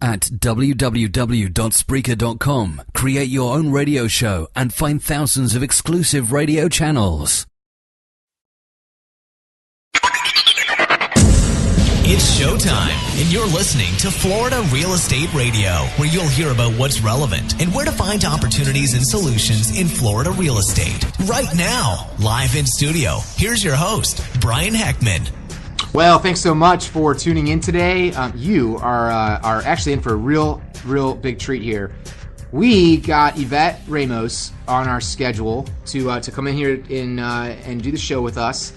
At www.spreaker.com, create your own radio show and find thousands of exclusive radio channels. It's showtime, and you're listening to Florida Real Estate Radio, where you'll hear about what's relevant and where to find opportunities and solutions in Florida real estate. Right now, live in studio, here's your host, Brian Heckman. Well, thanks so much for tuning in today. You are actually in for a real big treat here. We got Yvette Ramos on our schedule to come in here and do the show with us.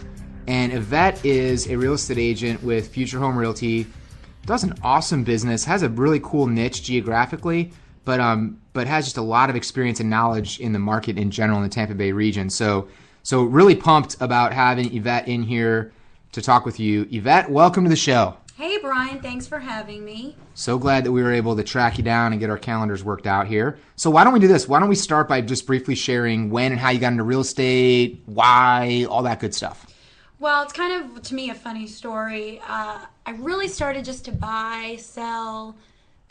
And Yvette is a real estate agent with Future Home Realty. Does an awesome business. Has a really cool niche geographically, but has just a lot of experience and knowledge in the market in general in the Tampa Bay region. So really pumped about having Yvette in here to talk with you. Yvette, welcome to the show. Hey, Brian. Thanks for having me. So glad that we were able to track you down and get our calendars worked out here. So why don't we do this? Why don't we start by just briefly sharing when and how you got into real estate, why, all that good stuff. Well, it's kind of, to me, a funny story. I really started just to buy, sell,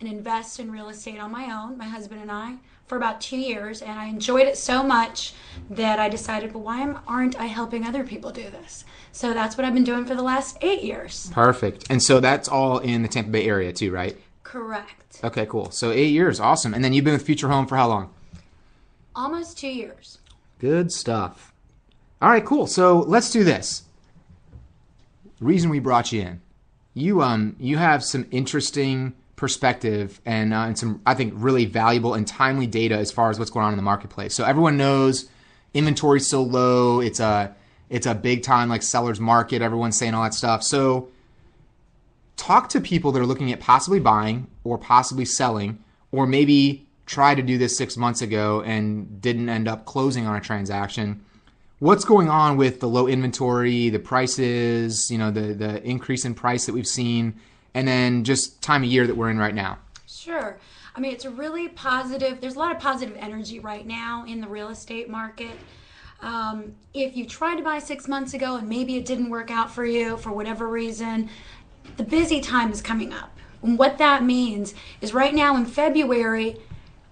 and invest in real estate on my own, my husband and I, for about 2 years. And I enjoyed it so much that I decided, well, why aren't I helping other people do this? So that's what I've been doing for the last 8 years. Perfect. And so that's all in the Tampa Bay area too, right? Correct. Okay, cool. So 8 years. Awesome. And then you've been with Future Home for how long? Almost 2 years. Good stuff. All right, cool. So let's do this. Reason we brought you in. You have some interesting perspective and some, I think, really valuable and timely data as far as what's going on in the marketplace. So everyone knows inventory's so low. It's a big time like seller's market. Everyone's saying all that stuff. So talk to people that are looking at possibly buying or possibly selling, or maybe tried to do this 6 months ago and didn't end up closing on a transaction. What's going on with the low inventory, the prices, the increase in price that we've seen, and then just time of year that we're in right now? Sure. I mean, it's a really positive, there's a lot of positive energy right now in the real estate market. If you tried to buy 6 months ago and maybe it didn't work out for you for whatever reason, the busy time is coming up. And what that means is right now in February,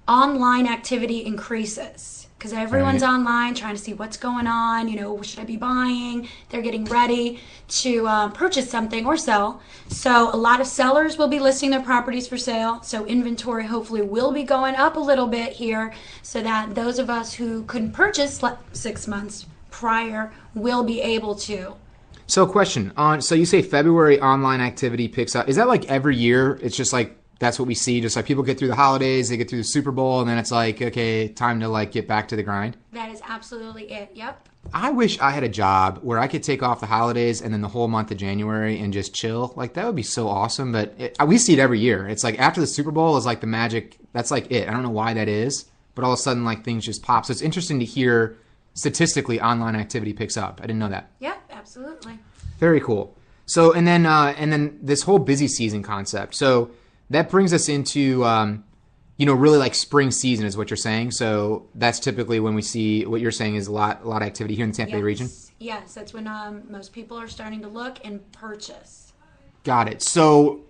online activity increases because everyone's online trying to see what's going on, should I be buying? They're getting ready to purchase something or sell. So a lot of sellers will be listing their properties for sale. So inventory hopefully will be going up a little bit here so that those of us who couldn't purchase 6 months prior will be able to. So question, so you say February online activity picks up. Is that like every year? It's just like that's what we see, just like people get through the holidays, they get through the Super Bowl, and then it's like, okay, time to like get back to the grind? That is absolutely it, yep. I wish I had a job where I could take off the holidays and then the whole month of January and just chill. Like, that would be so awesome, but we see it every year. It's like after the Super Bowl is like the magic, that's like it. I don't know why that is, but all of a sudden like things just pop. So it's interesting to hear statistically online activity picks up. I didn't know that. Yeah, absolutely. Very cool. So, and then this whole busy season concept. So that brings us into, really like spring season is what you're saying. So that's typically when we see what you're saying is a lot of activity here in the Tampa Bay region. Yes, that's when most people are starting to look and purchase. Got it. So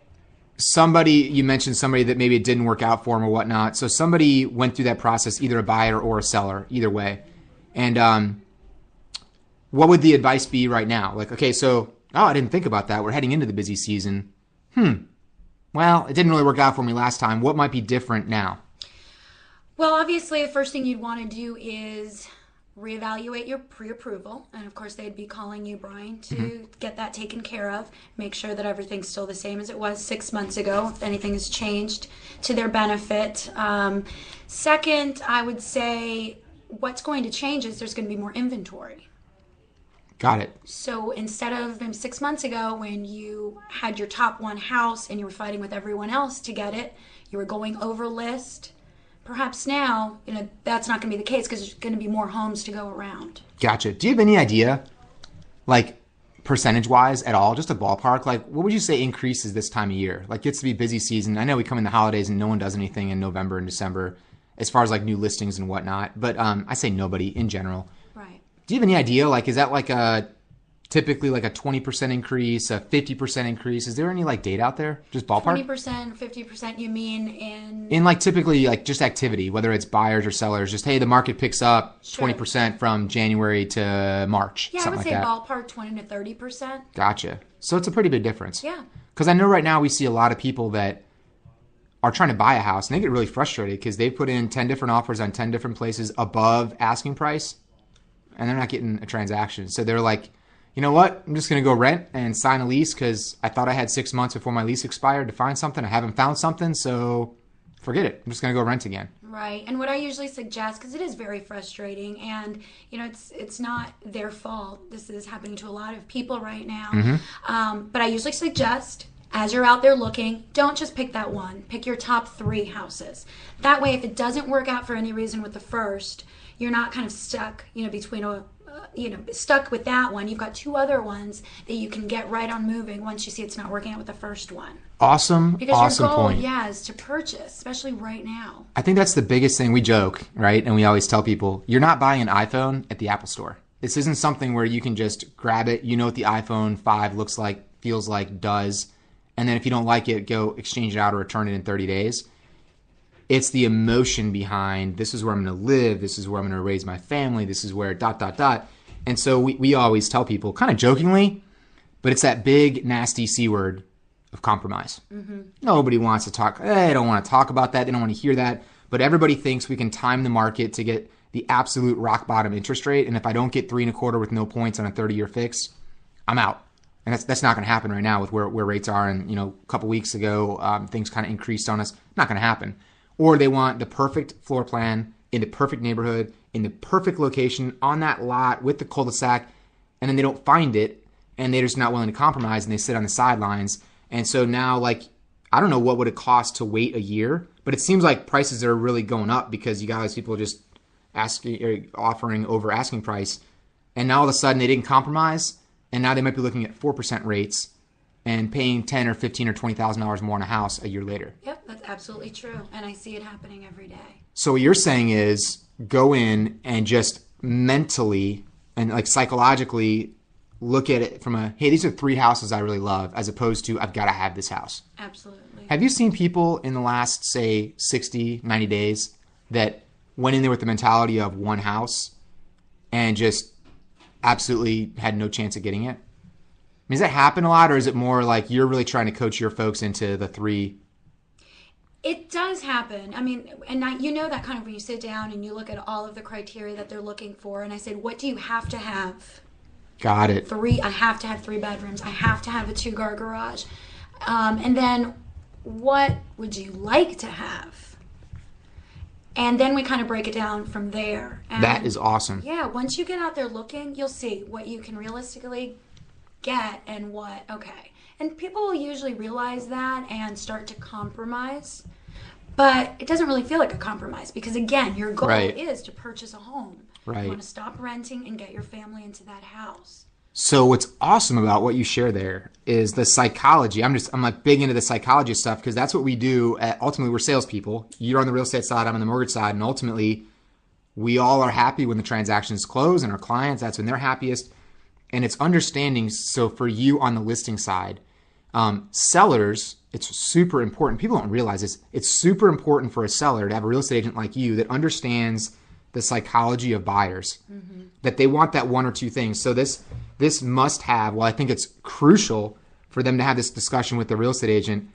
you mentioned somebody that maybe it didn't work out for them or whatnot. So somebody went through that process, either a buyer or a seller, either way. And what would the advice be right now? Like, okay, so, I didn't think about that. We're heading into the busy season. Well, it didn't really work out for me last time. What might be different now? Well, obviously, the first thing you'd want to do is reevaluate your pre-approval. And, of course, they'd be calling you, Brian, to get that taken care of. Make sure that everything's still the same as it was 6 months ago, if anything has changed to their benefit. Second, I would say what's going to change is there's going to be more inventory. Got it. So instead of 6 months ago when you had your top one house and you were fighting with everyone else to get it, you were going over list, perhaps now, that's not going to be the case because there's going to be more homes to go around. Gotcha. Do you have any idea, like percentage-wise at all, just a ballpark? Like, what would you say increases this time of year? Like, gets to be busy season. I know we come in the holidays and no one does anything in November and December as far as like new listings and whatnot, but I say nobody in general. Right. Do you have any idea, like, is that like a typically like a 20% increase, a 50% increase? Is there any like data out there? Just ballpark? 20%, 50%, you mean in like typically like just activity, whether it's buyers or sellers, just, hey, the market picks up 20% from January to March. Yeah, I would like say that. ballpark 20 to 30%. Gotcha. So it's a pretty big difference. Yeah. Because I know right now we see a lot of people that are trying to buy a house and they get really frustrated because they put in 10 different offers on 10 different places above asking price and they're not getting a transaction. So they're like, you know what? I'm just going to go rent and sign a lease because I thought I had 6 months before my lease expired to find something. I haven't found something, so forget it. I'm just going to go rent again. Right. And what I usually suggest, because it is very frustrating and, you know, it's not their fault. This is happening to a lot of people right now. But I usually suggest, as you're out there looking, don't just pick that one. Pick your top 3 houses. That way, if it doesn't work out for any reason with the first, you're not kind of stuck, you know, between stuck with that one. You've got 2 other ones that you can get right on moving once you see it's not working out with the first one. Awesome Because your goal, point. is to purchase, especially right now. I think that's the biggest thing. We joke, right? And we always tell people, you're not buying an iPhone at the Apple Store. This isn't something where you can just grab it. You know what the iPhone 5 looks like, feels like, does. And then if you don't like it, go exchange it out or return it in 30 days. It's the emotion behind, this is where I'm going to live, this is where I'm going to raise my family, this is where ... And so we always tell people, kind of jokingly, but it's that big, nasty C word of compromise. Nobody wants to talk, they don't want to talk about that, they don't want to hear that, but everybody thinks we can time the market to get the absolute rock bottom interest rate, and if I don't get 3.25 with no points on a 30-year fix, I'm out. And that's not going to happen right now with where rates are. And, you know, a couple weeks ago, things kind of increased on us. Not going to happen. Or they want the perfect floor plan in the perfect neighborhood, in the perfect location, on that lot with the cul-de-sac, and then they don't find it, and they're just not willing to compromise, and they sit on the sidelines. And so now, like, I don't know what would it cost to wait a year, but it seems like prices are really going up because you guys, people are just offering over asking price. And now all of a sudden they didn't compromise, and now they might be looking at 4% rates and paying $10,000 or $15,000 or $20,000 more on a house a year later. Yep, that's absolutely true. And I see it happening every day. So what you're saying is go in and just mentally and like psychologically look at it from a, hey, these are 3 houses I really love, as opposed to I've got to have this house. Absolutely. Have you seen people in the last, say, 60, 90 days that went in there with the mentality of one house and just absolutely had no chance of getting it? I mean, does that happen a lot, or is it more like you're really trying to coach your folks into the 3? It does happen. I mean, and you know that kind of when you sit down and you look at all of the criteria that they're looking for, and I said, what do you have to have? Got it. 3. I have to have 3 bedrooms. I have to have a 2-car garage. And then what would you like to have? And then we kind of break it down from there. And that is awesome. Yeah, once you get out there looking, you'll see what you can realistically get and what, okay. And people will usually realize that and start to compromise. But it doesn't really feel like a compromise because, again, your goal is to purchase a home. Right. You want to stop renting and get your family into that house. So what's awesome about what you share there is the psychology. I'm like big into the psychology stuff because that's what we do. Ultimately, we're salespeople. You're on the real estate side, I'm on the mortgage side, and ultimately, we all are happy when the transactions close, and our clients, that's when they're happiest. And it's understanding. So for you on the listing side, sellers, it's super important. People don't realize this. It's super important for a seller to have a real estate agent like you that understands the psychology of buyers, that they want that 1 or 2 things. So this must have, well, I think it's crucial for them to have this discussion with the real estate agent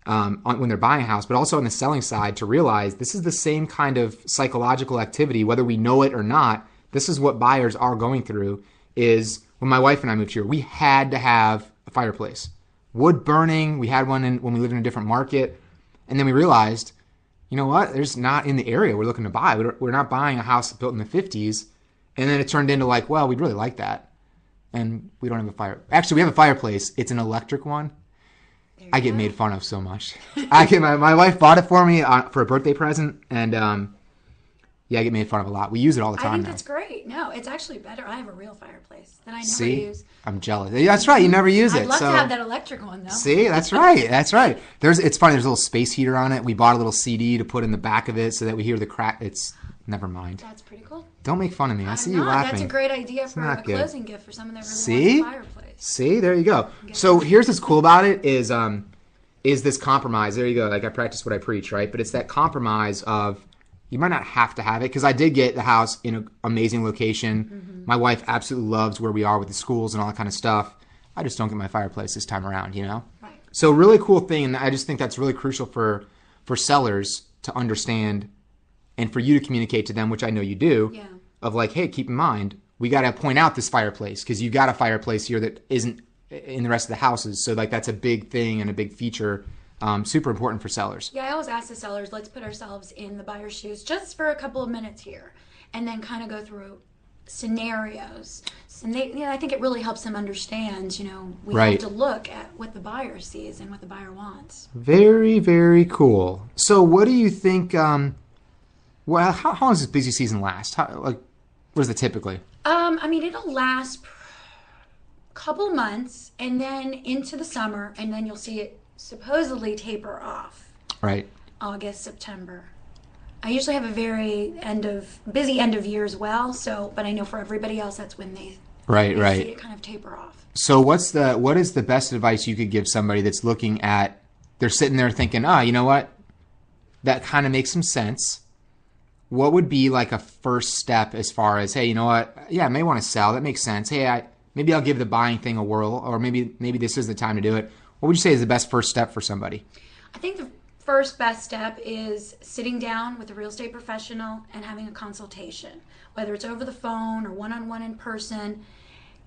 when they're buying a house, but also on the selling side to realize this is the same kind of psychological activity, whether we know it or not. This is what buyers are going through. Is when my wife and I moved here, we had to have a fireplace. Wood burning, we had one when we lived in a different market. And then we realized, you know what, there's not in the area we're looking to buy. We're not buying a house built in the 50s. And then it turned into like, well, we'd really like that. And we don't have a fire. Actually, we have a fireplace. It's an electric one. I get made fun of so much. My wife bought it for me for a birthday present. And I get made fun of a lot. We use it all the time now. I think that's great. No, it's actually better. I have a real fireplace that I never use. I'm jealous. That's right. You never use it. I'd love to have that electric one, though. See, that's right. That's right. It's funny. There's a little space heater on it. We bought a little CD to put in the back of it so that we hear the crack. It's Never mind. That's pretty cool. Don't make fun of me. I see you laughing. That's a great idea for a not good. closing gift for someone that really wants a fireplace. See, there you go. So here's what's cool about it is this compromise. There you go. Like I practice what I preach, right? But it's that compromise of you might not have to have it because I did get the house in an amazing location. Mm-hmm. My wife absolutely loves where we are with the schools and all that kind of stuff. I just don't get my fireplace this time around, you know? Right. So really cool thing, and I just think that's really crucial for sellers to understand and for you to communicate to them, which I know you do, of like, hey, keep in mind, we got to point out this fireplace because you got a fireplace here that isn't in the rest of the houses. So like that's a big thing and a big feature, super important for sellers. Yeah, I always ask the sellers, let's put ourselves in the buyer's shoes just for a couple of minutes here and then kind of go through scenarios. And I think it really helps them understand, we have to look at what the buyer sees and what the buyer wants. Very, very cool. So what do you think, how long does this busy season last? What is it typically? It'll last a couple months and then into the summer, and then you'll see it supposedly taper off. Right. August, September. I usually have a very busy end of year as well. But I know for everybody else, that's when they see it kind of taper off. So what is the best advice you could give somebody that's looking at, they're sitting there thinking, you know what, that kind of makes some sense. What would be like a first step as far as, hey, you know what, I may want to sell. That makes sense. Hey, maybe I'll give the buying thing a whirl, or maybe this is the time to do it. What would you say is the best first step for somebody? I think the first best step is sitting down with a real estate professional and having a consultation, whether it's over the phone or one-on-one in person,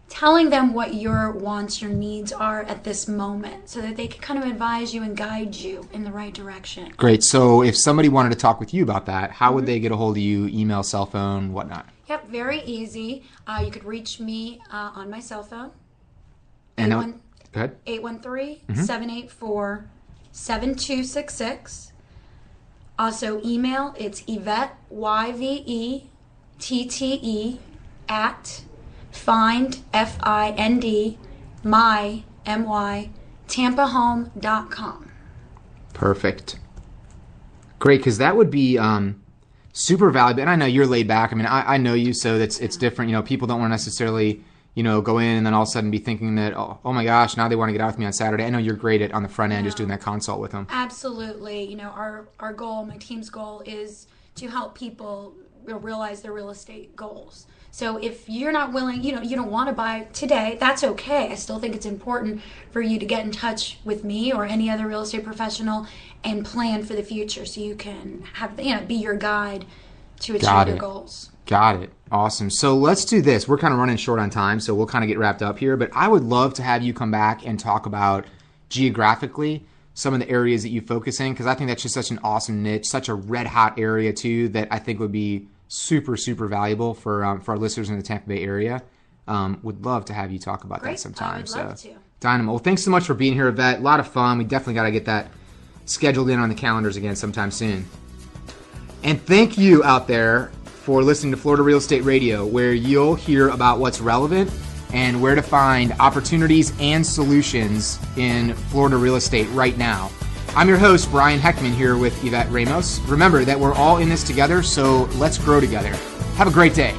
telling them what your wants, your needs are at this moment so that they can kind of advise you and guide you in the right direction. Great. So if somebody wanted to talk with you about that, how would they get a hold of you, email, cell phone, whatnot? Yep, very easy. You could reach me on my cell phone. And go ahead. 813-784-7266. Also email, it's Yvette, YVETTE, at find, FIND, my, MY, TampaHome.com. Perfect. Great, because that would be super valuable. And I know you're laid back. I know you, so it's different. People don't want to necessarily go in and then all of a sudden be thinking that, oh my gosh, now they want to get out with me on Saturday. I know you're great on the front end, just doing that consult with them. Absolutely. Our goal, my team's goal, is to help people realize their real estate goals. So if you're not willing, you don't want to buy today, that's okay. I still think it's important for you to get in touch with me or any other real estate professional and plan for the future so you can have, be your guide to achieve your goals. Got it. Awesome. So let's do this. We're kind of running short on time, so we'll kind of get wrapped up here. But I would love to have you come back and talk about geographically some of the areas that you focus in, because I think that's just such an awesome niche, such a red hot area too, that I think would be super, super valuable for our listeners in the Tampa Bay area. Would love to have you talk about that sometime. I would love to. Dynamo. Well, thanks so much for being here, Yvette. A lot of fun. We definitely got to get that scheduled in on the calendars again sometime soon. And thank you out there for listening to Florida Real Estate Radio, where you'll hear about what's relevant and where to find opportunities and solutions in Florida real estate right now. I'm your host, Brian Heckman, here with Yvette Ramos. Remember that we're all in this together, so let's grow together. Have a great day.